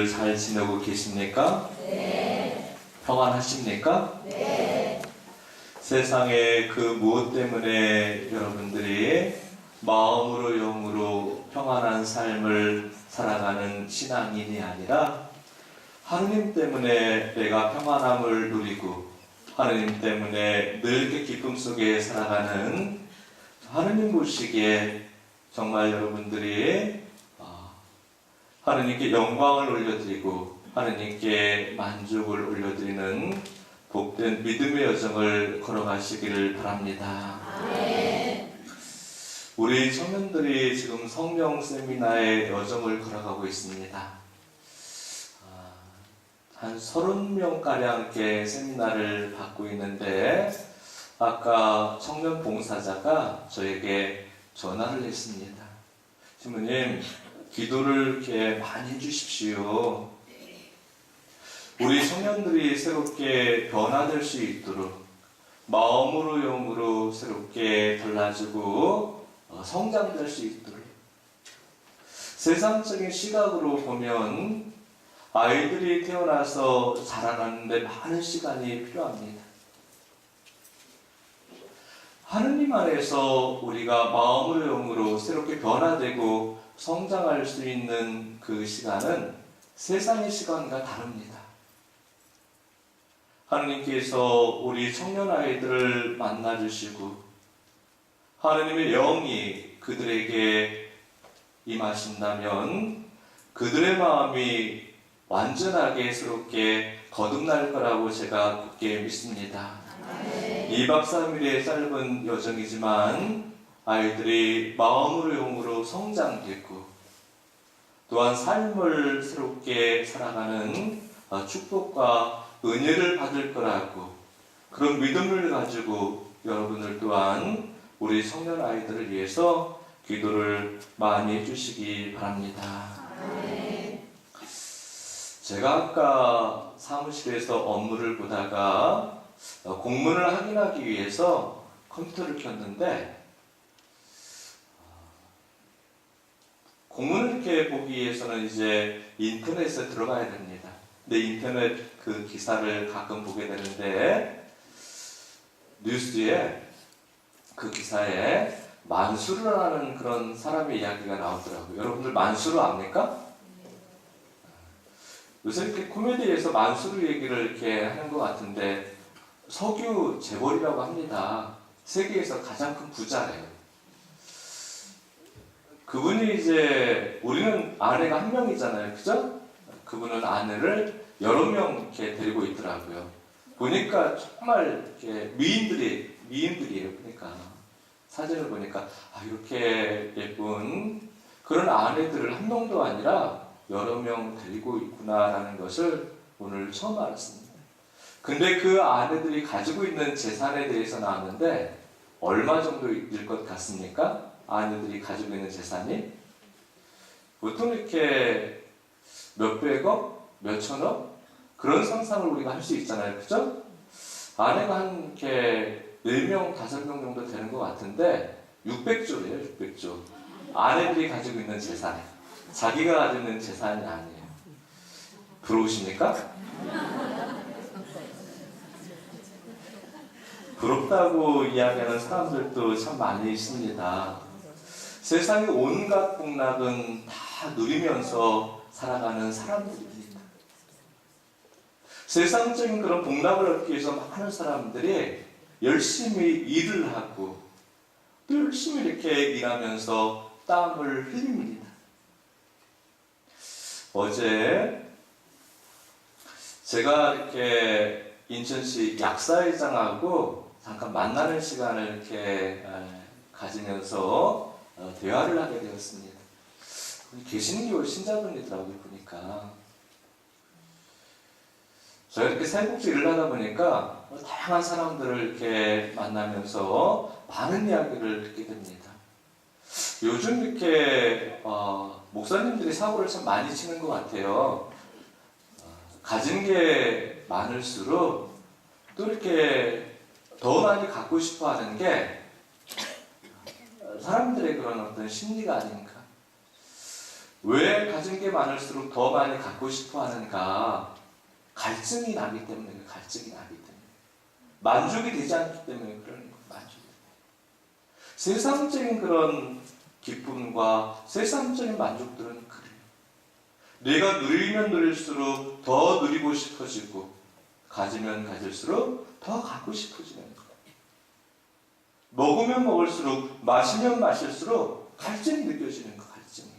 여러분들 잘 지내고 계십니까? 네. 평안하십니까? 네. 세상에 그 무엇 때문에 여러분들이 마음으로 영으로 평안한 삶을 살아가는 신앙인이 아니라 하느님 때문에 내가 평안함을 누리고 하느님 때문에 늘 그 기쁨 속에 살아가는 하느님 보시기에 정말 여러분들이 하느님께 영광을 올려드리고 하느님께 만족을 올려드리는 복된 믿음의 여정을 걸어가시기를 바랍니다. 아멘. 우리 청년들이 지금 성령 세미나의 여정을 걸어가고 있습니다. 한 30명가량 이렇게 세미나를 받고 있는데 아까 청년 봉사자가 저에게 전화를 했습니다. 신부님, 기도를 이렇게 많이 해주십시오. 우리 청년들이 새롭게 변화될 수 있도록 마음으로 영으로 새롭게 달라지고 성장될 수 있도록 세상적인 시각으로 보면 아이들이 태어나서 자라나는데 많은 시간이 필요합니다. 하느님 안에서 우리가 마음으로 영으로 새롭게 변화되고 성장할 수 있는 그 시간은 세상의 시간과 다릅니다. 하느님께서 우리 청년 아이들을 만나주시고 하느님의 영이 그들에게 임하신다면 그들의 마음이 완전하게 새롭게 거듭날 거라고 제가 굳게 믿습니다. 2박 3일의 짧은 여정이지만 아이들이 마음으로 영으로 성장되고 또한 삶을 새롭게 살아가는 축복과 은혜를 받을 거라고 그런 믿음을 가지고 여러분들 또한 우리 청년 아이들을 위해서 기도를 많이 해주시기 바랍니다. 제가 아까 사무실에서 업무를 보다가 공문을 확인하기 위해서 컴퓨터를 켰는데 공문을 이렇게 보기 위해서는 이제 인터넷에 들어가야 됩니다. 근데 인터넷 그 기사를 가끔 보게 되는데 뉴스에 그 기사에 만수르 하는 그런 사람의 이야기가 나오더라고요. 여러분들 만수르 압니까? 요새 이렇게 코미디에서 만수르 얘기를 이렇게 하는 것 같은데 석유 재벌이라고 합니다. 세계에서 가장 큰 부자래요. 그분이 이제 우리는 아내가 한 명이잖아요, 그죠? 그분은 아내를 여러 명 이렇게 데리고 있더라고요. 보니까 정말 이렇게 미인들이에요. 그러니까 사진을 보니까 이렇게 예쁜 그런 아내들을 한 명도 아니라 여러 명 데리고 있구나라는 것을 오늘 처음 알았습니다. 근데 그 아내들이 가지고 있는 재산에 대해서 나왔는데 얼마 정도일 것 같습니까? 아내들이 가지고 있는 재산이 보통 이렇게 몇백억, 몇천억 그런 상상을 우리가 할 수 있잖아요, 그죠? 아내가 한 이렇게 4명, 5명 정도 되는 것 같은데 600조래요, 600조. 아내들이 가지고 있는 재산, 자기가 가지고 있는 재산이 아니에요. 부러우십니까? 부럽다고 이야기하는 사람들도 참 많이 있습니다. 세상의 온갖 복락은 다 누리면서 살아가는 사람들입니다. 세상적인 그런 복락을 얻기 위해서 많은 사람들이 열심히 일을 하고 또 열심히 이렇게 일하면서 땀을 흘립니다. 어제 제가 이렇게 인천시 약사회장하고 잠깐 만나는 시간을 이렇게 가지면서 대화를 하게 되었습니다. 개신교 신자분이더라고요, 보니까. 저희 이렇게 사회복지 일을 하다 보니까 다양한 사람들을 이렇게 만나면서 많은 이야기를 듣게 됩니다. 요즘 이렇게 목사님들이 사고를 참 많이 치는 것 같아요. 가진 게 많을수록 또 이렇게 더 많이 갖고 싶어 하는 게 사람들의 그런 어떤 심리가 아닌가. 왜 가진 게 많을수록 더 많이 갖고 싶어 하는가? 갈증이 나기 때문에, 갈증이 나기 때문에. 만족이 되지 않기 때문에 그러는 거예요. 만족이. 세상적인 그런 기쁨과 세상적인 만족들은 그래요. 내가 누리면 누릴수록 더 누리고 싶어지고, 가지면 가질수록 더 갖고 싶어지는 거예요. 먹으면 먹을수록, 마시면 마실수록 갈증이 느껴지는 거예요. 갈증이.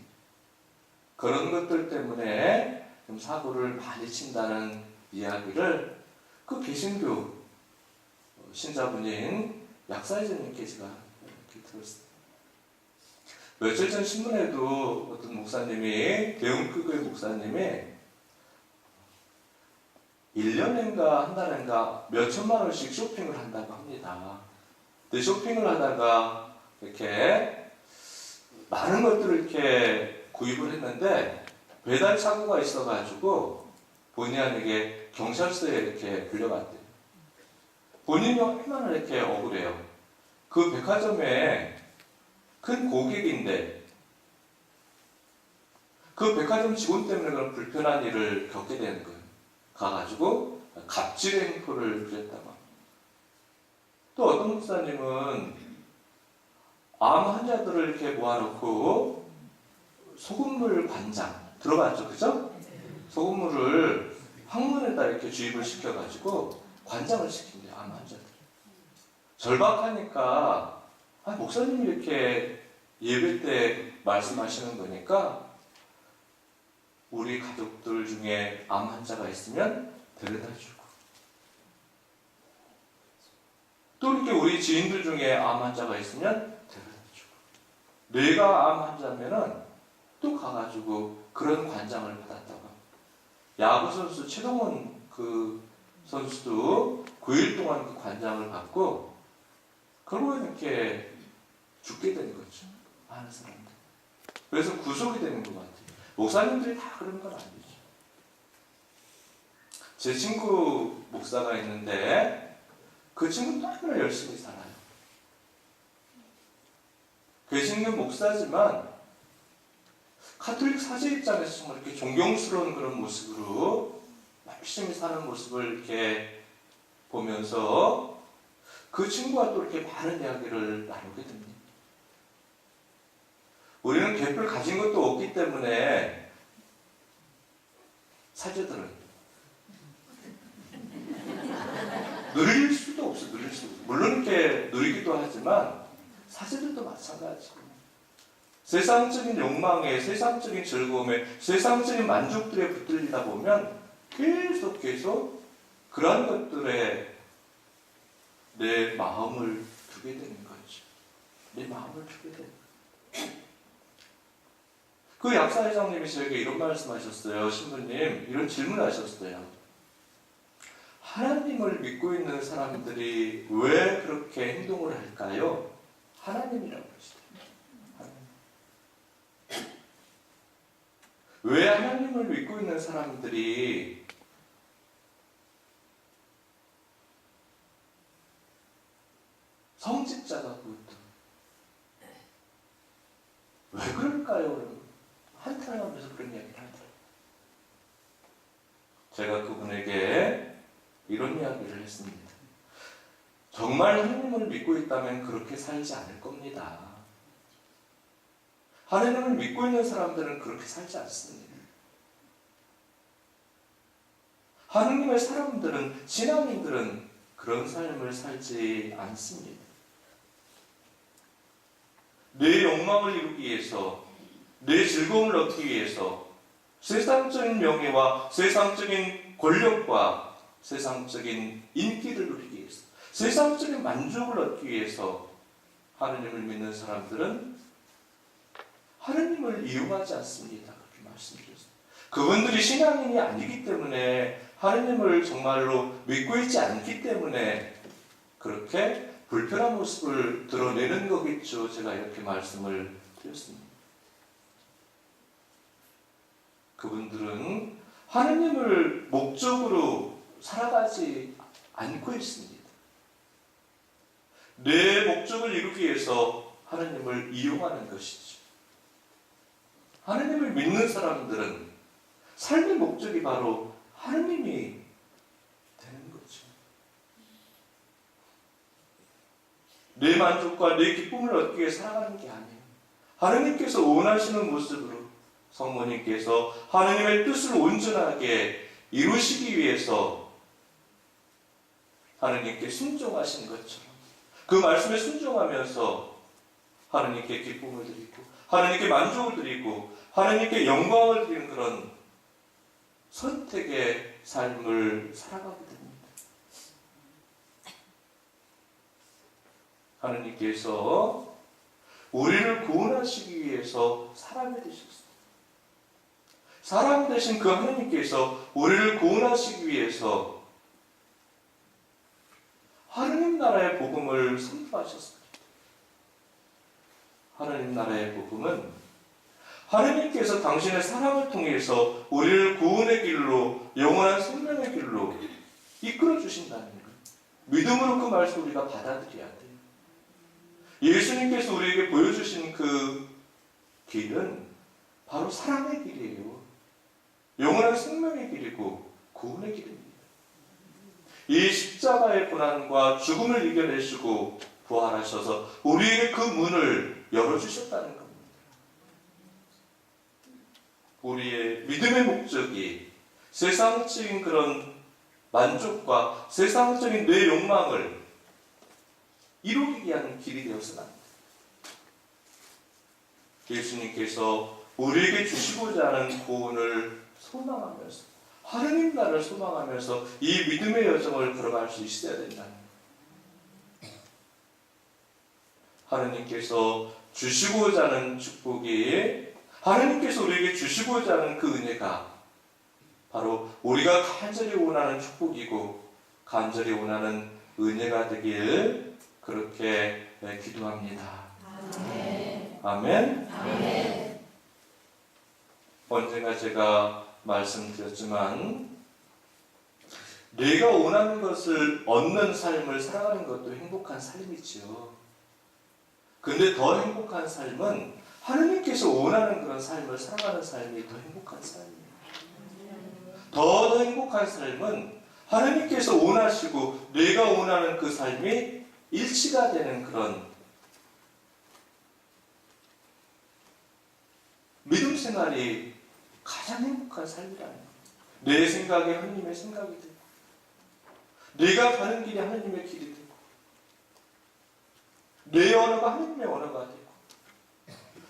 그런 것들 때문에 좀 사고를 많이 친다는 이야기를 그 개신교 신자분인 약사이자님께 제가 이렇게 들었습니다. 며칠 전 신문에도 어떤 목사님이, 대웅교회 목사님이 1년인가 한 달인가 몇 천만 원씩 쇼핑을 한다고 합니다. 근데 쇼핑을 하다가 이렇게 많은 것들을 이렇게 구입을 했는데 배달 사고가 있어가지고 본의 아니게 경찰서에 이렇게 불려갔대요. 본인이 얼마나 이렇게 억울해요. 그 백화점에 큰 고객인데 그 백화점 직원 때문에 그런 불편한 일을 겪게 되는 거예요. 가가지고 갑질의 행포를 부렸다고 합니다. 또 어떤 목사님은 암 환자들을 이렇게 모아놓고 소금물 관장 들어봤죠, 그죠? 소금물을 항문에다 이렇게 주입을 시켜가지고 관장을 시킨대요, 암 환자들. 절박하니까 목사님이 이렇게 예배 때 말씀하시는 거니까 우리 가족들 중에 암 환자가 있으면 데려다주고, 또 이렇게 우리 지인들 중에 암 환자가 있으면 데려다주고, 내가 암 환자면은 또 가가지고 그런 관장을 받았다고 합니다. 야구 선수 최동원 그 선수도 9일 동안 그 관장을 받고 결국엔 이렇게 죽게 된 거죠. 많은 사람들. 그래서 구속이 되는 것 같아요. 목사님들이 다 그런 건 아니죠. 제 친구 목사가 있는데 그 친구는 너무나 열심히 살아요. 개신교 목사지만 가톨릭 사제 입장에서 정말 이렇게 존경스러운 그런 모습으로 열심히 사는 모습을 이렇게 보면서 그 친구와 또 이렇게 많은 이야기를 나누게 됩니다. 우리는 갯불 가진 것도 없기 때문에 사제들은 누릴 수도 없어, 누릴 수도 없어. 물론 이렇게 누리기도 하지만 사제들도 마찬가지고 세상적인 욕망에, 세상적인 즐거움에, 세상적인 만족들에 붙들리다 보면 계속 그러한 것들에 내 마음을 두게 되는 거죠. 내 마음을 두게 되는 거죠. 그 약사회장님이 저에게 이런 말씀하셨어요. 신부님, 이런 질문하셨어요. 하나님을 믿고 있는 사람들이 왜 그렇게 행동을 할까요? 하나님이라고 그러시더라고요. 왜 하나님을 믿고 있는 사람들이 성직자가 그것도 왜 그럴까요? 한탄하면서 그런 이야기를 하더라고요. 제가 그분에게 이런 이야기를 했습니다. 정말 하나님을 믿고 있다면 그렇게 살지 않을 겁니다. 하나님을 믿고 있는 사람들은 그렇게 살지 않습니다. 하나님의 사람들은, 신앙인들은 그런 삶을 살지 않습니다. 내 욕망을 이루기 위해서, 내 즐거움을 얻기 위해서 세상적인 명예와 세상적인 권력과 세상적인 인기를 누리기 위해서, 세상적인 만족을 얻기 위해서 하나님을 믿는 사람들은 하나님을 이용하지 않습니다. 그렇게 말씀드렸습니다. 그분들이 신앙인이 아니기 때문에, 하나님을 정말로 믿고 있지 않기 때문에 그렇게 불편한 모습을 드러내는 거겠죠. 제가 이렇게 말씀을 드렸습니다. 그분들은 하나님을 목적으로 살아가지 않고 있습니다. 내 목적을 이루기 위해서 하나님을 이용하는 것이죠. 하느님을 믿는 사람들은 삶의 목적이 바로 하느님이 되는 거죠. 내 만족과 내 기쁨을 얻기 위해 살아가는 게 아니에요. 하느님께서 원하시는 모습으로 성모님께서 하느님의 뜻을 온전하게 이루시기 위해서 하느님께 순종하신 것처럼 그 말씀에 순종하면서 하느님께 기쁨을 드리고 하느님께 만족을 드리고 하느님께 영광을 드리는 그런 선택의 삶을 살아가게 됩니다. 하느님께서 우리를 구원하시기 위해서 사람이 되셨습니다. 사람 되신 그 하느님께서 우리를 구원하시기 위해서 하느님 나라의 복음을 선포하셨습니다. 하느님 나라의 복음은 하느님께서 당신의 사랑을 통해서 우리를 구원의 길로 영원한 생명의 길로 이끌어 주신다는 거예요. 믿음으로 그 말씀을 우리가 받아들여야 돼요. 예수님께서 우리에게 보여주신 그 길은 바로 사랑의 길이에요. 영원한 생명의 길이고 구원의 길입니다. 이 십자가의 고난과 죽음을 이겨내시고 부활하셔서 우리에게 그 문을 열어주셨다는 겁니다. 우리의 믿음의 목적이 세상적인 그런 만족과 세상적인 내 욕망을 이루기 위한 길이 되어서는 안 됩니다. 예수님께서 우리에게 주시고자 하는 구원을 소망하면서 하느님 나라를 소망하면서 이 믿음의 여정을 걸어갈 수 있어야 된다는 거예요. 하느님께서 주시고자 하는 축복이 하느님께서 우리에게 주시고자 하는 그 은혜가 바로 우리가 간절히 원하는 축복이고 간절히 원하는 은혜가 되길 그렇게 기도합니다. 아멘. 아멘. 아멘. 언젠가 제가 말씀드렸지만 내가 원하는 것을 얻는 삶을 살아가는 것도 행복한 삶이지요. 근데 더 행복한 삶은 하느님께서 원하는 그런 삶을 살아가는 삶이 더 행복한 삶이에요. 더 행복한 삶은 하느님께서 원하시고 내가 원하는 그 삶이 일치가 되는 그런 믿음 생활이 가장 행복한 삶이라는 거예요. 내 생각이 하느님의 생각이 되고 내가 가는 길이 하느님의 길이 되고 내 언어가 하느님의 언어가 되고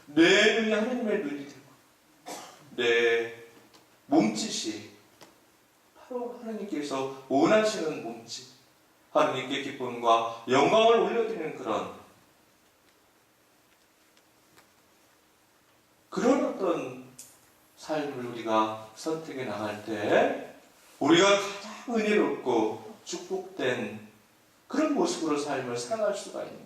내 눈이 하느님의 눈이 되고 내 몸짓이 바로 하느님께서 원하시는 몸짓, 하느님께 기쁨과 영광을 올려드리는 그런 어떤 삶을 우리가 선택해 나갈 때 우리가 가장 은혜롭고 축복된 그런 모습으로 삶을 살아갈 수가 있는 거예요.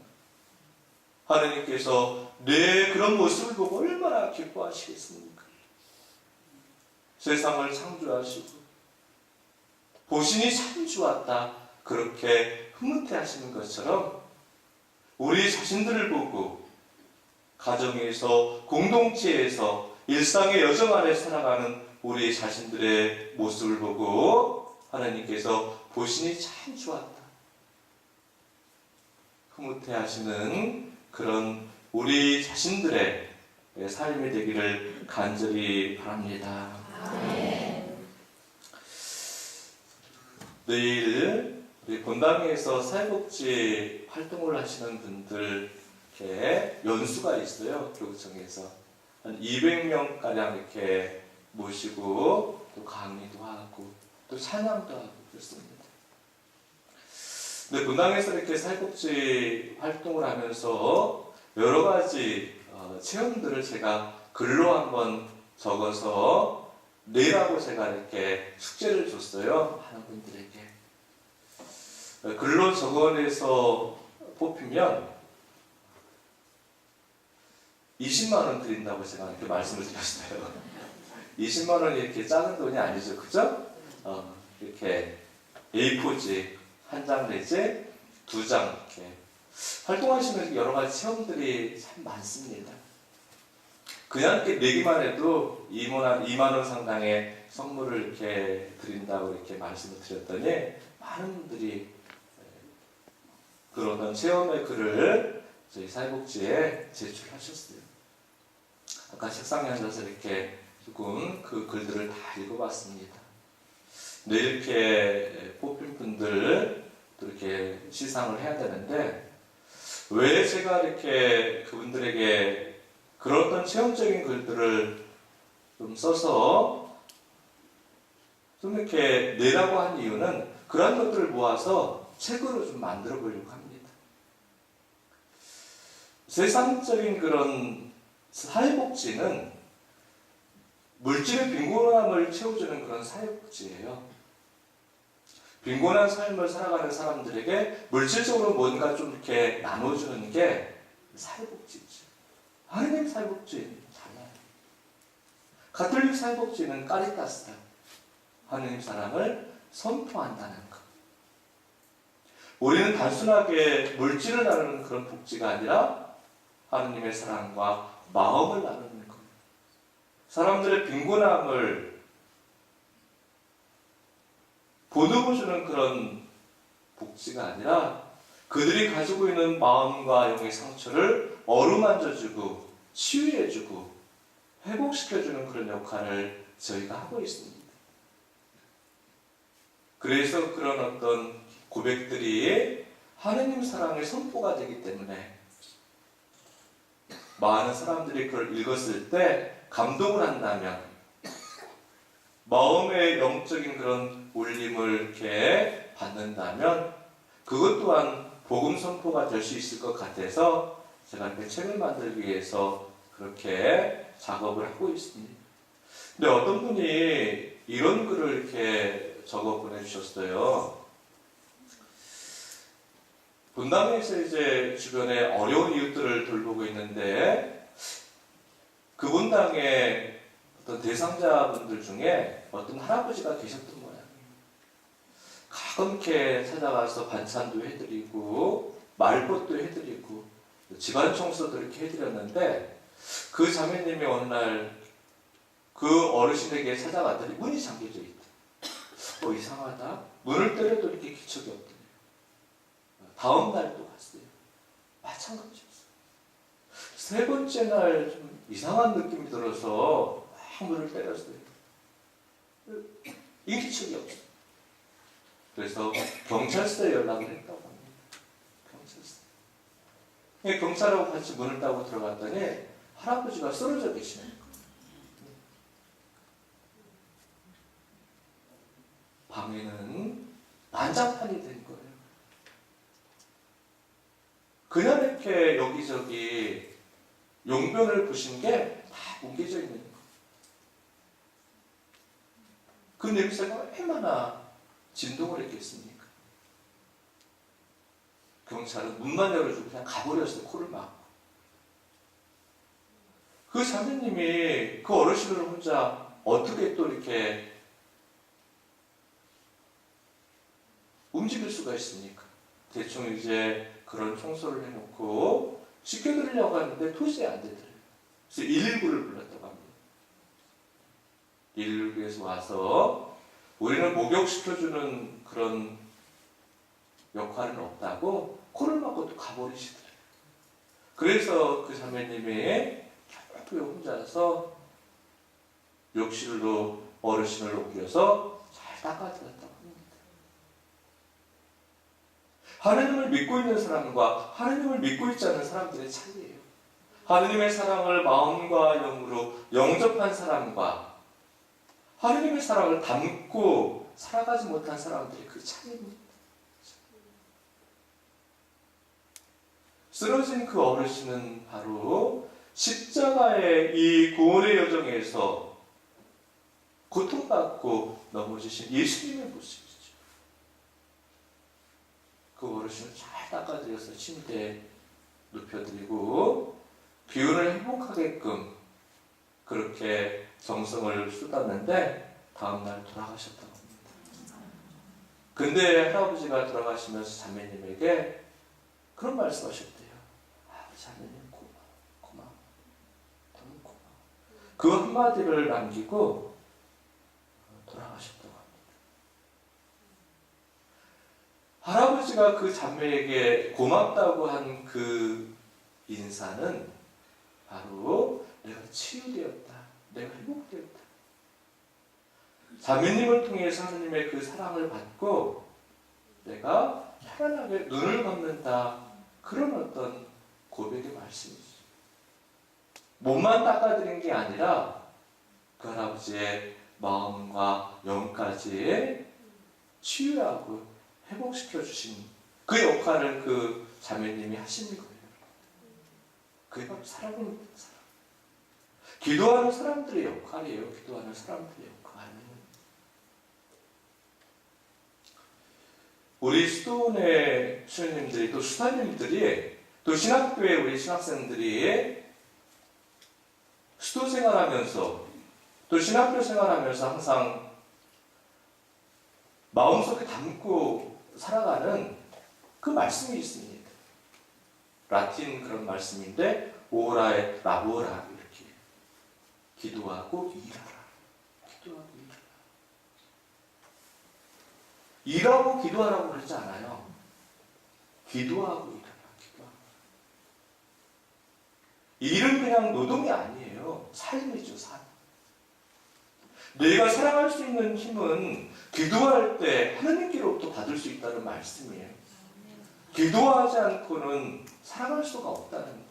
하느님께서 내 그런 모습을 보고 얼마나 기뻐하시겠습니까? 세상을 창조하시고 보시니 참 좋았다 그렇게 흐뭇해하시는 것처럼 우리 자신들을 보고 가정에서 공동체에서 일상의 여정 안에 살아가는 우리 자신들의 모습을 보고 하나님께서 보시니 참 좋았다 흐뭇해하시는 그런 우리 자신들의 삶이 되기를 간절히 바랍니다. 아멘. 내일 우리 본당에서 사회복지 활동을 하시는 분들 이렇게 연수가 있어요. 교구청에서 한 200명가량 이렇게 모시고 또 강의도 하고 또 찬양도 하고 그렇습니다. 근데 본당에서 이렇게 사회복지 활동을 하면서 여러 가지 체험들을 제가 글로 한번 적어서 내라고 제가 이렇게 숙제를 줬어요. 하는 분들에게. 글로 적어내서 뽑히면 20만 원 드린다고 제가 이렇게 말씀을 드렸어요. 20만 원이 이렇게 작은 돈이 아니죠. 그죠? 이렇게 A4지 한 장 내지 2장 이렇게 활동하시면서 여러 가지 체험들이 참 많습니다. 그냥 이렇게 내기만 해도 2만 원 상당의 선물을 이렇게 드린다고 이렇게 말씀을 드렸더니 많은 분들이 그런 체험의 글을 저희 사회복지에 제출하셨어요. 아까 책상에 앉아서 이렇게 조금 그 글들을 다 읽어봤습니다. 근데 이렇게 뽑힌 분들 또 이렇게 시상을 해야 되는데 왜 제가 이렇게 그분들에게 그런 어떤 체험적인 글들을 좀 써서 좀 이렇게 내라고 한 이유는 그런 것들을 모아서 책으로 좀 만들어 보려고 합니다. 세상적인 그런 사회복지는 물질의 빈곤함을 채워주는 그런 사회복지예요. 빈곤한 삶을 살아가는 사람들에게 물질적으로 뭔가 좀 이렇게 나눠주는 게 사회복지죠. 하느님 사회복지는 달라요. 가톨릭 사회복지는 까리타스다. 하느님 사랑을 선포한다는 것. 우리는 단순하게 물질을 나누는 그런 복지가 아니라 하느님의 사랑과 마음을 나누는 것. 사람들의 빈곤함을 보듬어주는 그런 복지가 아니라 그들이 가지고 있는 마음과 영의 상처를 어루만져주고 치유해주고 회복시켜주는 그런 역할을 저희가 하고 있습니다. 그래서 그런 어떤 고백들이 하느님 사랑의 선포가 되기 때문에 많은 사람들이 그걸 읽었을 때 감동을 한다면 마음의 영적인 그런 울림을 이렇게 받는다면 그것 또한 복음 선포가 될 수 있을 것 같아서 제가 이렇게 책을 만들기 위해서 그렇게 작업을 하고 있습니다. 근데 어떤 분이 이런 글을 이렇게 적어 보내주셨어요. 분당에서 이제 주변에 어려운 이웃들을 돌보고 있는데 그 분당에 어떤 대상자분들 중에 어떤 할아버지가 계셨던 모양이에요. 가끔 이렇게 찾아가서 반찬도 해드리고 말벗도 해드리고 집안 청소도 이렇게 해드렸는데 그 자매님이 어느 날 그 어르신에게 찾아갔더니 문이 잠겨져 있다. 이상하다. 문을 때려도 이렇게 기척이 없더니 다음 날 또 갔어요. 마찬가지였어요. 세 번째 날 좀 이상한 느낌이 들어서 막 문을 때렸어요. 인기척이 없어요. 그래서 경찰서에 연락을 했다고 합니다. 경찰서. 경찰하고 같이 문을 따고 들어갔더니 할아버지가 쓰러져 계시는 거예요. 방에는 난장판이 된 거예요. 그냥 이렇게 여기저기 용변을 부신 게 다 뭉개져 있는 거예요. 그 냄새가 얼마나 진동을 했겠습니까? 경찰은 문만 열어주고 그냥 가버렸어요. 코를 막고. 그 자매님이 그 어르신을 혼자 어떻게 또 이렇게 움직일 수가 있습니까? 대충 이제 그런 청소를 해놓고 지켜드리려고 하는데 도저히 안 되더래요. 그래서 119를 불렀다고 합니다. 119에서 와서 우리는 목욕시켜주는 그런 역할은 없다고 코를 막고 또 가버리시더래요. 그래서 그 자매님이 결국에 혼자서 욕실로 어르신을 옮겨서 잘 닦아드렸다고 합니다. 하느님을 믿고 있는 사람과 하느님을 믿고 있지 않은 사람들의 차이예요. 하느님의 사랑을 마음과 영으로 영접한 사람과 하느님의 사랑을 담고 살아가지 못한 사람들의 그 차이입니다. 쓰러진 그 어르신은 바로 십자가의 이 구원의 여정에서 고통받고 넘어지신 예수님의 모습이죠. 그 어르신을 잘 닦아드려서 침대에 눕혀드리고 기운을 회복하게끔 그렇게 정성을 쏟았는데 다음날 돌아가셨다고 합니다. 근데 할아버지가 돌아가시면서 자매님에게 그런 말씀하셨대요. 자매님 고마워. 너무 고마워. 그 한마디를 남기고 돌아가셨다고 합니다. 할아버지가 그 자매에게 고맙다고 한 그 인사는 바로 내가 치유되었다, 내가 회복되었다. 자매님을 통해서 하느님의 그 사랑을 받고 내가 편안하게 눈을 감는다, 그런 어떤 고백의 말씀이죠. 몸만 닦아드린 게 아니라 그 할아버지의 마음과 영까지 치유하고 회복시켜 주신 그 역할을 그 자매님이 하시는 거예요. 그게 바로 사랑입니다. 사랑. 기도하는 사람들의 역할이에요. 기도하는 사람들의 역할. 우리 수도원의 수녀님들이, 또 수사님들이, 또 신학교의 우리 신학생들이 수도 생활하면서, 또 신학교 생활하면서 항상 마음속에 담고 살아가는 그 말씀이 있습니다. 라틴 그런 말씀인데, 오라에 라보라, 이렇게 기도하고 일하라. 기도하고 일하라. 일하고 기도하라고 그러지 않아요. 기도하고 일하라. 기도하고. 일은 그냥 노동이 아니에요. 삶이죠, 삶. 내가 살아갈 수 있는 힘은 기도할 때 하느님께로부터 받을 수 있다는 말씀이에요. 기도하지 않고는 살아갈 수가 없다는 거예요.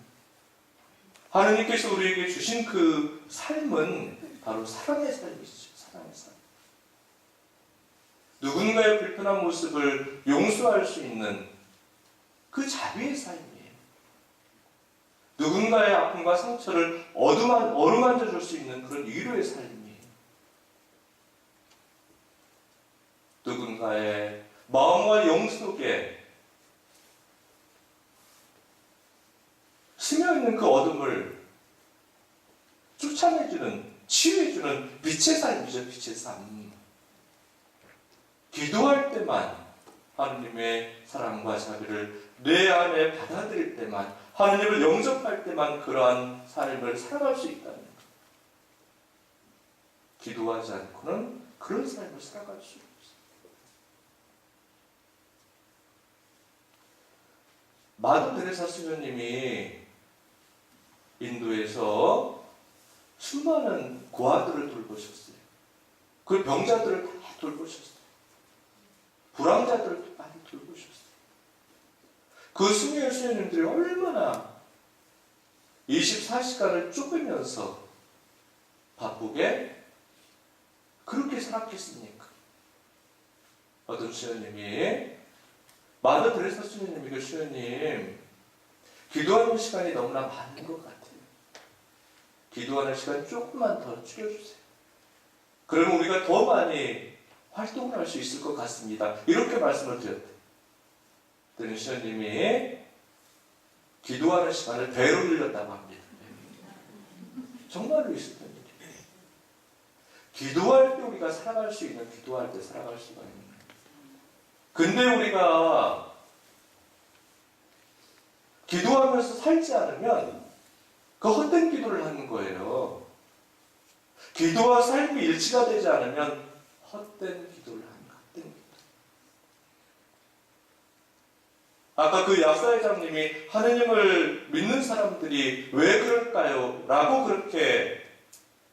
하느님께서 우리에게 주신 그 삶은 바로 사랑의 삶이죠. 사랑의 삶. 누군가의 불편한 모습을 용서할 수 있는 그 자비의 삶이에요. 누군가의 아픔과 상처를 어루만져 줄 수 있는 그런 위로의 삶이에요. 누군가의 마음과 영 속에 스며있는 그 어둠을 쫓아내주는, 치유해주는 빛의 삶이죠. 빛의 삶. 기도할 때만 하느님의 사랑과 자비를 내 안에 받아들일 때만, 하느님을 영접할 때만 그러한 삶을 살아갈 수 있다는 거예요. 기도하지 않고는 그런 삶을 살아갈 수 없어요. 마더 테레사 수녀님이 인도에서 수많은 고아들을 돌보셨어요. 그 병자들을 다 돌보셨어요. 불황자들을 많이 돌보셨어요. 그 수녀의 수녀님들이 얼마나 24시간을 쫓으면서 바쁘게 그렇게 살았겠습니까? 어떤 수녀님이, 마더 테레사 수녀님이, 그 수녀님, 기도하는 시간이 너무나 많은 것 같아요. 기도하는 시간 조금만 더 줄여주세요. 그러면 우리가 더 많이 활동을 할 수 있을 것 같습니다. 이렇게 말씀을 드렸대요. 그랬더니 시원님이 기도하는 시간을 배로 늘렸다고 합니다. 정말로 있었던 일이에요. 기도할 때 우리가 살아갈 수 있는, 기도할 때 살아갈 수가 있는. 근데 우리가 기도하면서 살지 않으면 그 헛된 기도를 하는 거예요. 기도와 삶이 일치가 되지 않으면 헛된 기도를 하는 거예요. 헛된 기도. 아까 그 약사회장님이 하느님을 믿는 사람들이 왜 그럴까요? 라고 그렇게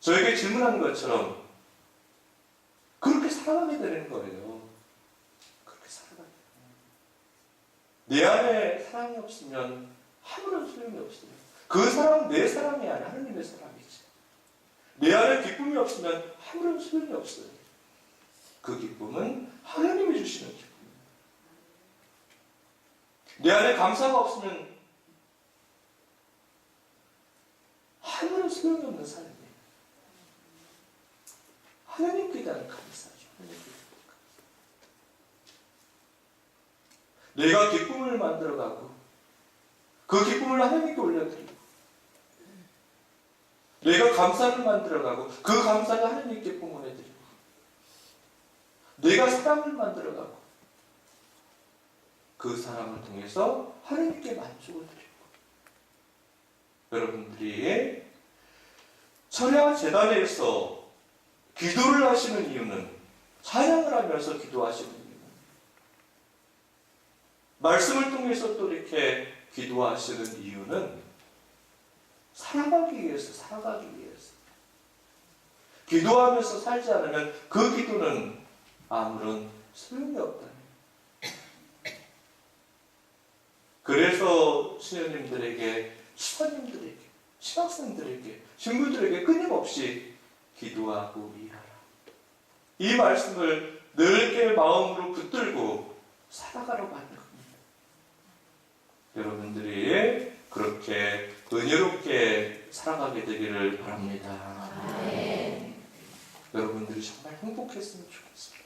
저에게 질문한 것처럼 그렇게 살아가게 되는 거예요. 그렇게 살아가게 되는 거예요. 내 안에 사랑이 없으면 아무런 소용이 없어요. 그 사랑은 내 사랑이 아니라 하느님의 사랑이지. 내 안에 기쁨이 없으면 아무런 소용이 없어요. 그 기쁨은 하느님이 주시는 기쁨입니다. 내 안에 감사가 없으면 아무런 소용이 없는 삶이에요. 하나님께 대한 감사죠. 하나님께 대한 감사. 내가 기쁨을 만들어가고 그 기쁨을 하나님께 올려드리고, 내가 감사를 만들어가고 그 감사를 하나님께 봉헌해드리고, 내가 사랑을 만들어가고 그 사랑을 통해서 하나님께 만족을 드리고, 여러분들이 철야 재단에서 기도를 하시는 이유는, 찬양을 하면서 기도하시는 이유는, 말씀을 통해서 또 이렇게 기도하시는 이유는 살아가기 위해서, 살아가기 위해서. 기도하면서 살지 않으면 그 기도는 아무런 소용이 없다. 그래서 수녀님들에게, 시사님들에게, 신학생들에게, 신부들에게 끊임없이 기도하고 일하라. 이 말씀을 넓게 마음으로 붙들고 살아가려고 하는 겁니다. 여러분들이 그렇게 은혜롭게 살아가게 되기를 바랍니다. 네. 여러분들이 정말 행복했으면 좋겠습니다.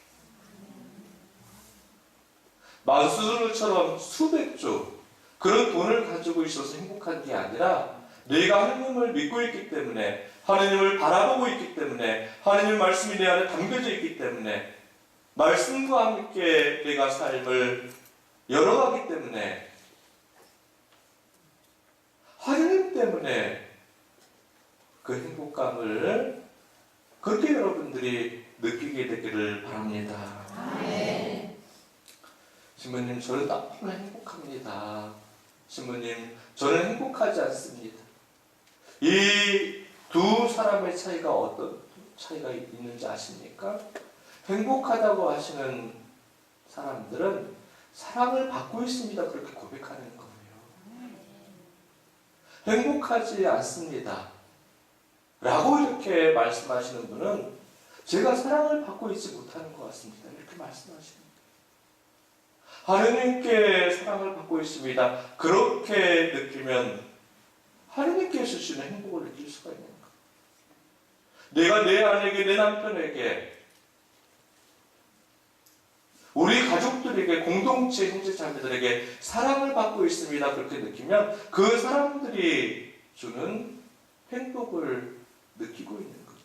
만수르처럼 수백조 그런 돈을 가지고 있어서 행복한 게 아니라, 내가 하나님을 믿고 있기 때문에, 하나님을 바라보고 있기 때문에, 하나님의 말씀이 내 안에 담겨져 있기 때문에, 말씀과 함께 내가 삶을 열어가기 때문에, 하나님 때문에 그 행복감을 그렇게 여러분들이 느끼게 되기를 바랍니다. 네. 신부님, 저는 너무나 행복합니다. 신부님, 저는 행복하지 않습니다. 이 두 사람의 차이가 어떤 차이가 있는지 아십니까? 행복하다고 하시는 사람들은 사랑을 받고 있습니다. 그렇게 고백하는 거예요. 행복하지 않습니다. 라고 이렇게 말씀하시는 분은 제가 사랑을 받고 있지 못하는 것 같습니다. 이렇게 말씀하십니다. 하느님께 사랑을 받고 있습니다. 그렇게 느끼면 하느님께 주시는 행복을 느낄 수가 있는 것. 내가 내 아내에게, 내 남편에게, 우리 가족들에게, 공동체 형제 자매들에게 사랑을 받고 있습니다. 그렇게 느끼면 그 사람들이 주는 행복을 느끼고 있는 거죠.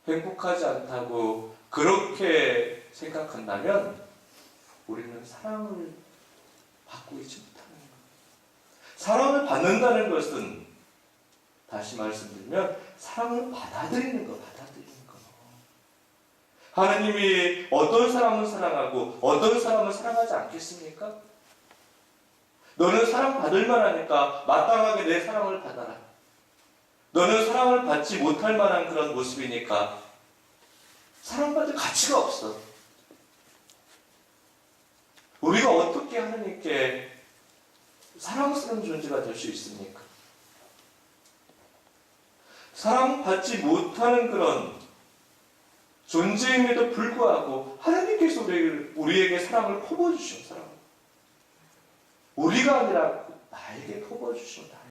행복하지 않다고 그렇게 생각한다면 우리는 사랑을 받고 있지 못하는 거예요. 사랑을 받는다는 것은, 다시 말씀드리면, 사랑을 받아들이는 거, 받아들이는 거. 하느님이 어떤 사람은 사랑하고 어떤 사람은 사랑하지 않겠습니까? 너는 사랑받을 만하니까 마땅하게 내 사랑을 받아라. 너는 사랑을 받지 못할 만한 그런 모습이니까 사랑받을 가치가 없어. 우리가 어떻게 하느님께 사랑스러운 존재가 될 수 있습니까? 사랑받지 못하는 그런 존재임에도 불구하고 하나님께서 우리에게 사랑을 퍼부어주신 사랑. 우리가 아니라 나에게 퍼부어주신 사랑.